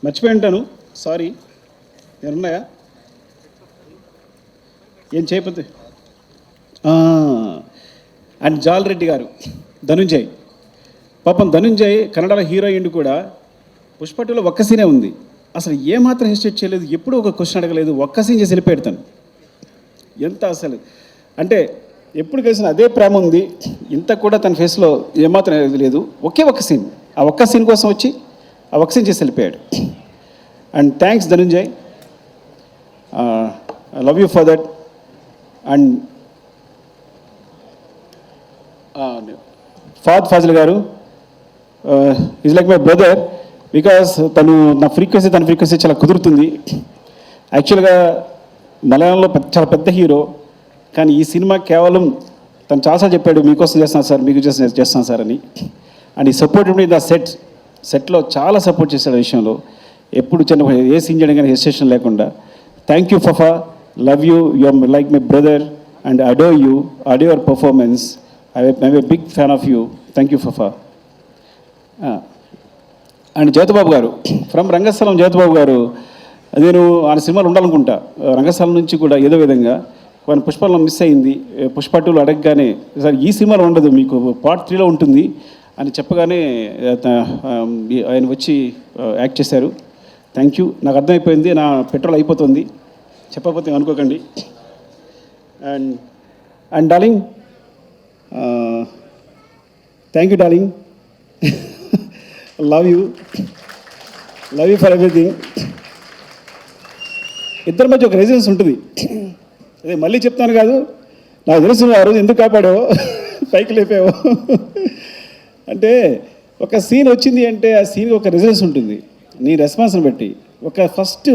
మర్చిపోయి ఉంటాను, సారీ. నేనున్నాయా ఏం చేయకపోతే. అండ్ జాల్ రెడ్డి గారు, ధనుంజయ్. పాపం ధనుంజయ్ కన్నడలో హీరో అయ్యిండు కూడా. పుష్ప 2లో ఒక్క సీనే ఉంది, అసలు ఏమాత్రం హెసిటేట్ చేయలేదు, ఎప్పుడూ ఒక క్వశ్చన్ అడగలేదు, ఒక్క సీన్ చేసి వెళ్ళిపోయాడు. ఎంత అసలు అంటే ఎప్పుడు కలిసిన అదే ప్రేమ ఉంది. ఇంత కూడా తన ఫేస్లో ఏమాత్రం లేదు. ఒక్క సీన్, ఆ ఒక్క సీన్ కోసం వచ్చి ఆ ఒక్క సీన్ చేసి వెళ్ళిపోయాడు. And thanks Dhananjay, I love you for that. And Fahadh Faasil గారు is like my brother. Because తన ఫ్రీక్వెన్సీ చాలా కుదురుతుంది. యాక్చువల్గా మలయాళంలో చాలా పెద్ద హీరో, కానీ ఈ సినిమా కేవలం తను చాలాసార్లు చెప్పాడు, మీకోసం చేస్తాను సార్, మీకు చేస్తాను సార్ అని. అండ్ ఈ సపోర్ట్ ఇన్ ద సెట్ సెట్లో చాలా సపోర్ట్ చేశాడు ఆ విషయంలో. ఎప్పుడు చిన్న ఏ సీన్ చేయడం కానీ హెసిటేషన్ లేకుండా. Thank you Fafa, love you, are like my brother and adore your performance. I'm a big fan of you. Thank you Fafa. And Jyothibabu గారు ఫ్రమ్ రంగస్థలం. జ్యోతిబాబు గారు నేను ఆయన సినిమాలు ఉండాలనుకుంటా, రంగస్థలం నుంచి కూడా ఏదో విధంగా. కానీ పుష్పలో మిస్ అయింది. పుష్ప 2లో అడగగానే సార్ ఈ సినిమాలో ఉండదు, మీకు పార్ట్ 3లో ఉంటుంది అని చెప్పగానే ఆయన వచ్చి యాక్ట్ చేశారు. Thank you. నాకు అర్థమైపోయింది, నా పెట్రోల్ అయిపోతుంది, చెప్పకపోతే అనుకోకండి. And darling, thank you darling. Love you for everything. ఇద్దరి మధ్య ఒక రెసిడెన్స్ ఉంటుంది. అదే మళ్ళీ చెప్తాను కాదు, నాకు తెలుసు ఆ రోజు ఎందుకు కాపాడావో, పైకి లేపావో. అంటే ఒక సీన్ వచ్చింది అంటే ఆ సీన్కి ఒక రెసిడెన్స్ ఉంటుంది నీ రెస్పాన్స్ని బట్టి. ఒక ఫస్ట్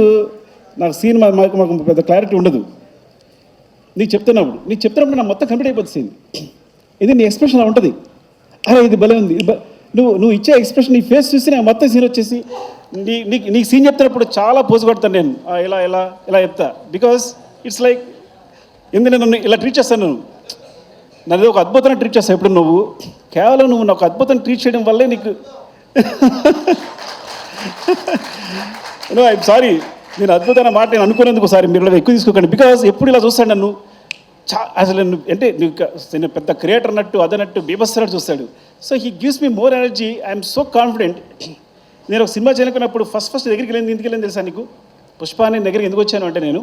నాకు సీన్ మాకు పెద్ద క్లారిటీ ఉండదు. నీకు చెప్తున్నప్పుడు నాకు మొత్తం కంప్లీట్ అయిపోతుంది సీన్. ఇది నీ ఎక్స్ప్రెషన్ అలా ఉంటుంది. అరే ఇది భలే ఉంది, నువ్వు ఇచ్చే ఎక్స్ప్రెషన్, నీ ఫేస్ చూసి నాకు మొత్తం సీన్ వచ్చేసి నీకు సీన్ చెప్తున్నప్పుడు చాలా పోజు కొడతాను నేను. ఇలా చెప్తా. బికాస్ ఇట్స్ లైక్ ఎందుకు నన్ను ఇలా ట్రీట్ చేస్తాను, నన్ను ఒక అద్భుతంగా ట్రీట్ చేస్తాను. ఎప్పుడు నువ్వు కేవలం నువ్వు నాకు అద్భుతంగా ట్రీట్ చేయడం వల్లే నీకు ఐఎమ్ సారీ, నేను అద్భుతమైన మాట నేను అనుకునేందుకు ఒకసారి మీరు ఇలా ఎక్కువ తీసుకోకండి. బికాస్ ఎప్పుడు ఇలా చూస్తాడు నన్ను అసలు అంటే నేను పెద్ద క్రియేటర్ అన్నట్టు అదన్నట్టు బీభత్సనట్టు చూస్తాడు. So he gives me more energy. I'm so confident. నేను ఒక సినిమా చేయనుకున్నప్పుడు ఫస్ట్ దగ్గరికి ఎందుకు వెళ్ళింది తెలుసా నీకు? పుష్ప అనే దగ్గరికి ఎందుకు వచ్చాను అంటే, నేను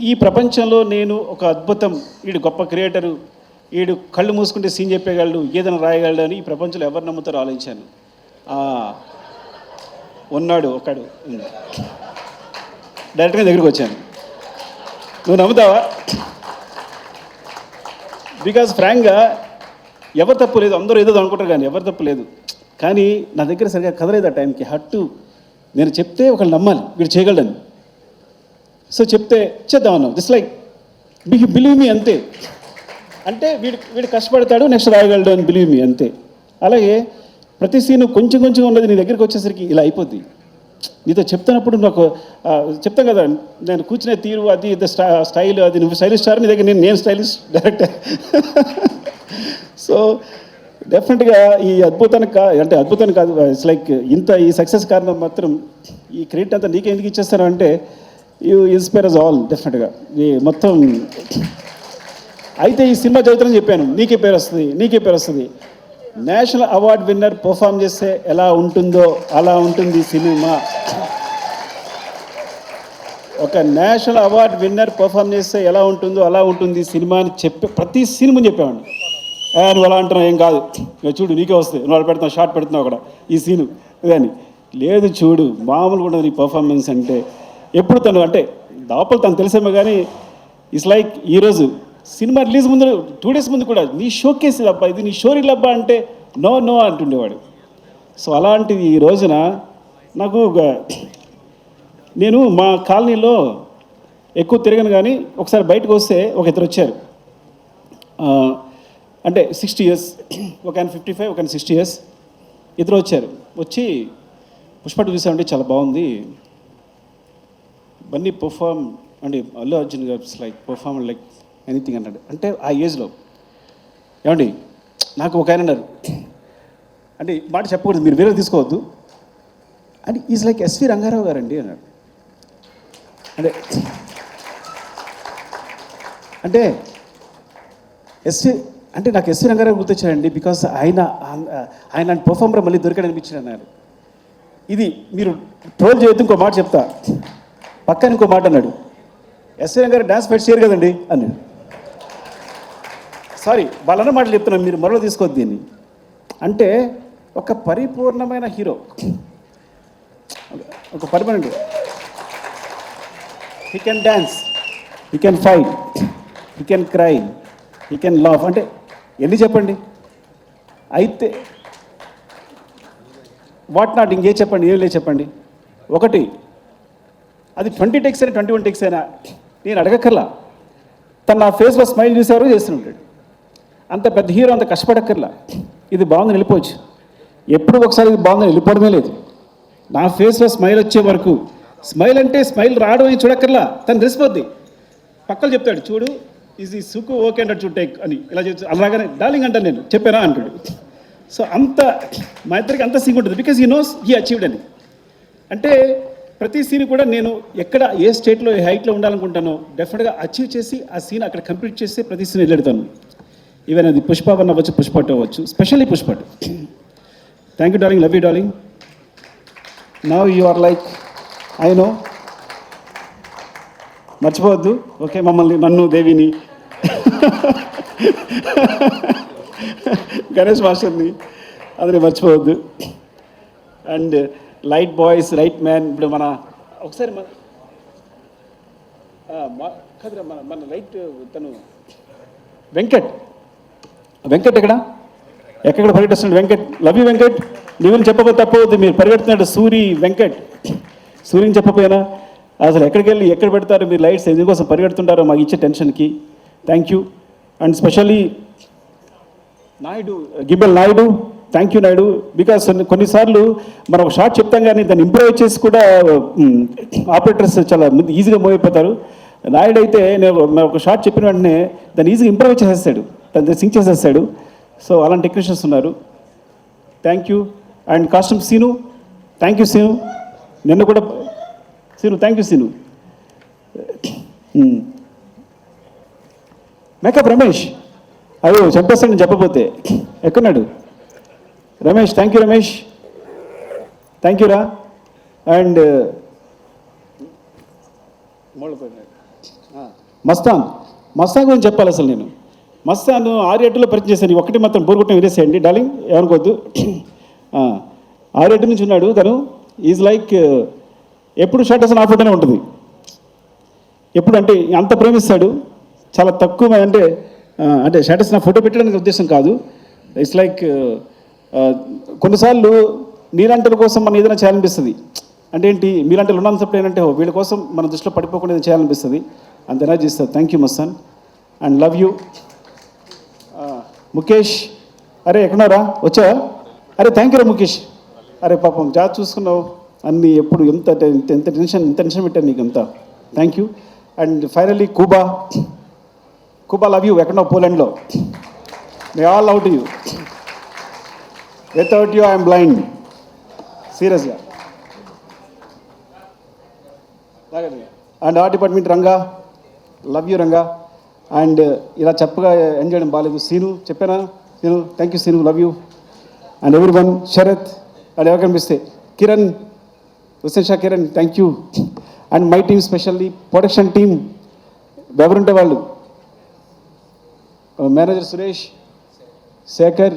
ఈ ప్రపంచంలో నేను ఒక అద్భుతం, వీడు గొప్ప క్రియేటరు, వీడు కళ్ళు మూసుకుంటే సీన్ చెప్పేయగలడు, ఏదైనా రాయగలడు అని ఈ ప్రపంచంలో ఎవరు నమ్ముతారో ఆలోచించాను. ఉన్నాడు ఒకడు, డైరెక్ట్గా దగ్గరికి వచ్చాను. నువ్వు నమ్ముతావా? బికాజ్ ఫ్రాంక్గా ఎవరు తప్పు లేదు, అందరూ ఏదో అనుకుంటారు కానీ ఎవరు తప్పు లేదు. కానీ నా దగ్గర సరిగా కదలేదు ఆ టైంకి. హట్టు నేను చెప్తే ఒకళ్ళు నమ్మాలి, వీడు చేయగలడని. సో చెప్తే చేద్దామన్నావు. జస్ట్ లైక్ బిలీవ్ మీ, అంతే. అంటే వీడు కష్టపడతాడు, నెక్స్ట్ రాయగలడు అని బిలీవ్ మీ, అంతే. అలాగే ప్రతి సీను కొంచెం ఉన్నది నీ దగ్గరికి వచ్చేసరికి ఇలా అయిపోద్ది. నీతో చెప్తున్నప్పుడు నాకు చెప్తాను కదా, నేను కూర్చునే తీరు, అది స్టైల్, అది నువ్వు స్టైలిష్ స్టార్, నీ దగ్గర నేను స్టైలిష్ డైరెక్టర్. సో డెఫినెట్గా ఈ అద్భుతానికి అంటే అద్భుతాన్ని కాదు, ఇట్స్ లైక్ ఈ సక్సెస్ కారణం మాత్రం ఈ క్రెడిట్ అంతా నీకే ఎందుకు ఇచ్చేస్తాను అంటే, యూ ఇన్స్పైర్ అస్ ఆల్ డెఫినెట్గా. ఈ మొత్తం అయితే ఈ సినిమా చదువుతానని చెప్పాను, నీకే పేరు వస్తుంది. నేషనల్ అవార్డ్ విన్నర్ పర్ఫామ్ చేస్తే ఎలా ఉంటుందో అలా ఉంటుంది సినిమా. ఒక నేషనల్ అవార్డ్ విన్నర్ పర్ఫామ్ చేస్తే ఎలా ఉంటుందో అలా ఉంటుంది సినిమా అని చెప్పి ప్రతి సినిమా చెప్పేవాడిని. నువ్వు అలా అంటున్నావు, ఏం కాదు, చూడు నీకే వస్తాయి, నువ్వు అలా పెడుతున్నావు, షార్ట్ పెడుతున్నావు అక్కడ ఈ సీను ఇదని. లేదు చూడు, మామూలుగా ఉండదు నీ పర్ఫార్మెన్స్ అంటే. ఎప్పుడు తను అంటే దాపలు తను తెలిసేమో కానీ ఇట్స్ లైక్ ఈరోజు సినిమా రిలీజ్ ముందు 2 days ముందు కూడా నీ షోకేస్ అబ్బా, ఇది నీ షోరీల్ అబ్బా అంటే నో అంటుండేవాడు. సో అలాంటిది ఈ రోజున నాకు నేను మా కాలనీలో ఎక్కువ తిరగను కానీ ఒకసారి బయటకు వస్తే ఒక ఇద్దరు వచ్చారు. అంటే 60 years, ఒక ఆయన 55, ఒక ఆయన 60 years, ఇద్దరు వచ్చారు. వచ్చి పుష్ప 2 చూసామంటే చాలా బాగుంది, బన్నీ పర్ఫామ్ అంటే అల్లు అర్జున్ గారు లైక్ పర్ఫామ్ లైక్ ఎనీథింగ్ అన్నాడు. అంటే ఆ ఏజ్లో ఏమండి నాకు ఒక ఆయన అన్నారు, అంటే మాట చెప్పకూడదు, మీరు వేరే తీసుకోవద్దు, అంటే ఈజ్ లైక్ ఎస్వి రంగారావు గారండి అన్నాడు. అంటే నాకు ఎస్వి రంగారావు గుర్తొచ్చారండి. బికాస్ ఆయన పర్ఫార్మర్ మళ్ళీ దొరికాడు అనిపించాడు అన్నారు. ఇది మీరు ట్రోల్ చేయొద్దు, ఇంకో మాట చెప్తా. పక్కన ఇంకో మాట అన్నాడు, ఎస్వి రంగారావు డాన్స్ ఫైట్ చేయరు కదండి అన్నాడు. సారీ, వాళ్ళన్న మాటలు చెప్తున్నాను, మీరు మరో తీసుకోవద్దు దీన్ని. అంటే ఒక పరిపూర్ణమైన హీరో, ఒక permanent, he can dance, he can fight, he can cry, he can laugh. అంటే ఎన్ని చెప్పండి. అయితే వాట్ నాట్ ఇంకే చెప్పండి, ఏం లేదు చెప్పండి. ఒకటి అది 20 takes అయినా 21 takes అయినా నేను అడగక్కర్లా, తను నా ఫేస్లో స్మైల్ చూసేవారు చేస్తుంటాడు. అంత పెద్ద హీరో అంత కష్టపడక్కర్లా, ఇది బాగుంది వెళ్ళిపోవచ్చు. ఎప్పుడు ఒకసారి ఇది బాగుందని వెళ్ళిపోవడమే లేదు. నా ఫేస్లో స్మైల్ వచ్చే వరకు, స్మైల్ అంటే స్మైల్ రావడం అని చూడక్కర్లా, తను తెలిసిపోద్ది. పక్కలు చెప్తాడు, చూడు ఇది సుకు ఓకే అంటాడు, చూడు టేక్ అని ఇలా చెప్తాడు. అలాగనే డార్లింగ్ అంటాను, నేను చెప్పానా అంటాడు. సో అంత మా ఇద్దరికి అంత సింక్ ఉంటుంది, because he knows he achieved అని. అంటే ప్రతి సీన్ కూడా నేను ఎక్కడ ఏ స్టేట్లో ఏ హైట్లో ఉండాలనుకుంటానో డెఫినెట్గా అచీవ్ చేసి ఆ సీన్ అక్కడ కంప్లీట్ చేసి ప్రతి సీన్ వెళ్ళెడతాను. ఈవెన్ అది పుష్ప 1 అవ్వచ్చు, పుష్ప 2 అవ్వచ్చు, specially Pushpa 2. Thank you darling, love you darling. Now you are like I know, మర్చిపోవద్దు ఓకే మమ్మల్ని, నన్ను, దేవిని, గణేష్ మాస్టర్ని, అది మర్చిపోవద్దు. And light boys, right man. ఇప్పుడు మన ఒకసారి మన లైట్ తను వెంకట్ ఎక్కడ పరిగెడుతున్నాడు వెంకట్. Love you Venkat. నువ్వు చెప్పకపోతే తప్పవద్దు, మీరు పరిగెడుతున్నాడు వెంకట్. సూర్యుని చెప్పపోయినా అసలు ఎక్కడికి వెళ్ళి ఎక్కడ పెడతారు మీరు లైట్స్, ఎందుకోసం పరిగెడుతుంటారో మాకు ఇచ్చే టెన్షన్కి. Thank you. And specially Naidu, Gibbal Naidu, thank you Naidu. Because కొన్నిసార్లు మనం ఒక షార్ట్ చెప్తాం కానీ దాన్ని ఇంప్రూవ్ చేసి కూడా ఆపరేటర్స్ చాలా ఈజీగా మూవ్ అయిపోతారు. నాయుడు అయితే నేను ఒక షార్ట్ చెప్పిన వెంటనే దాన్ని ఈజీగా ఇంప్రూవ్ చేసేస్తాడు, దాన్ని సింక్ చేసేస్తాడు. సో అలాంటి టెక్నీషియన్స్ ఉన్నారు. Thank you. And costume Seenu, thank you Seenu. నిన్న కూడా Seenu, thank you Seenu. Makeup Ramesh, అయ్యో చంపేస్తాడు నేను చెప్పకపోతే. ఎక్కడున్నాడు Ramesh? Thank you Ramesh, thank you రా. అండ్ మస్తాన్ గురించి చెప్పాలి అసలు నేను. మస్తాన్ 6-8లో పరిచయం చేశాను. ఒకటి మాత్రం బోరుగొట్టం వినేసేయండి డార్లింగ్, ఏమనుకోవద్దు. 6-8 నుంచి ఉన్నాడు తను. ఈజ్ లైక్ ఎప్పుడు షర్ట్ అసలు ఆఫర్తోనే ఉంటుంది. ఎప్పుడు అంటే అంత ప్రేమిస్తాడు. చాలా తక్కువ అంటే షర్ట్స్ నా ఫోటో పెట్టడానికి ఉద్దేశం కాదు. ఇట్స్ లైక్ కొన్నిసార్లు నీలాంటి కోసం మనం ఏదైనా చేయాలనిపిస్తుంది. అంటే ఏంటి, మీలాంటి ఉన్నంతప్పుడు ఏంటంటే వీళ్ళ కోసం మన దృష్టిలో పడిపోకుండా ఏదైనా చేయాలనిపిస్తుంది. అంత ఎనర్జీ ఇస్తుంది. Thank you Mastan and love you. Mukesh, అరే ఎక్కడున్నారా, వచ్చా? అరే థ్యాంక్ యూ రా ముఖేష్. అరే పాపం జాబ్ చూసుకున్నావు అన్నీ, ఎప్పుడు ఎంత టెన్షన్ పెట్టాను నీకు అంతా. Thank you. And finally Kuba, love you. ఎక్కడున్నావు? పోలాండ్లో. May all love to you. Without you I'm blind, సీరియస్గా. And art department Ranga, love you Ranga. And ఇలా చెప్పగా ఎంజాయ్ చేయడం బాగాలేదు. సీను చెప్పానా? Seenu, thank you Seenu, love you. And everyone, Sharath, and ఎవరు కనిపిస్తే Kiran, Hussain Shah Kiran, thank you. And my team, specially production team, ఎవరుంటే వాళ్ళు, మేనేజర్ సురేష్, శేఖర్,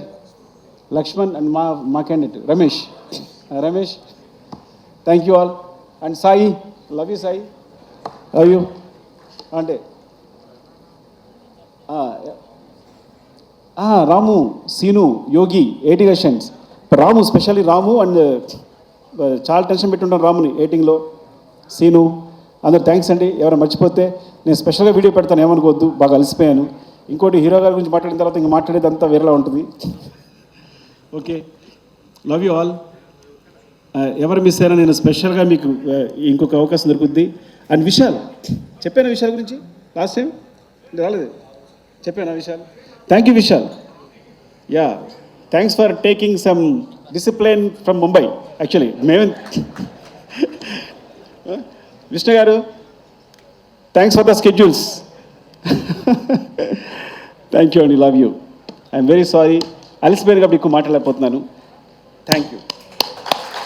లక్ష్మణ్, అండ్ మా candidate Ramesh, thank you all. And Sai, love you Sai, love you. అంటే Ramu, Seenu, Yogi, 80 versions. Ramu, specially Ramu. And చాలా టెన్షన్ పెట్టుంటాను రాముని ఎడిటింగ్లో. సీను, అందరు థ్యాంక్స్ అండి. ఎవరైనా మర్చిపోతే నేను స్పెషల్గా వీడియో పెడతాను, ఏమనుకోవద్దు, బాగా అలసిపోయాను. ఇంకోటి హీరో గారి గురించి మాట్లాడిన తర్వాత ఇంక మాట్లాడేది అంతా వేరేలా ఉంటుంది. Okay, love you all. ఎవరు మిస్ అయినా నేను స్పెషల్గా మీకు ఇంకొక అవకాశం దొరుకుద్ది. అండ్ విశాల్, చెప్పాను విశాల్ గురించి లాస్ట్ టైం రాలేదు, చెప్పాను Vishal. Thank you Vishal. Yeah, thanks for taking some discipline from Mumbai. Actually మేమే విష్ణు గారు, thanks for the schedules. Thank you అండి, love you. I'm very sorry, అలసిపోయాను కాబట్టి ఎక్కువ మాట్లాడలేకపోతున్నాను. Thank you.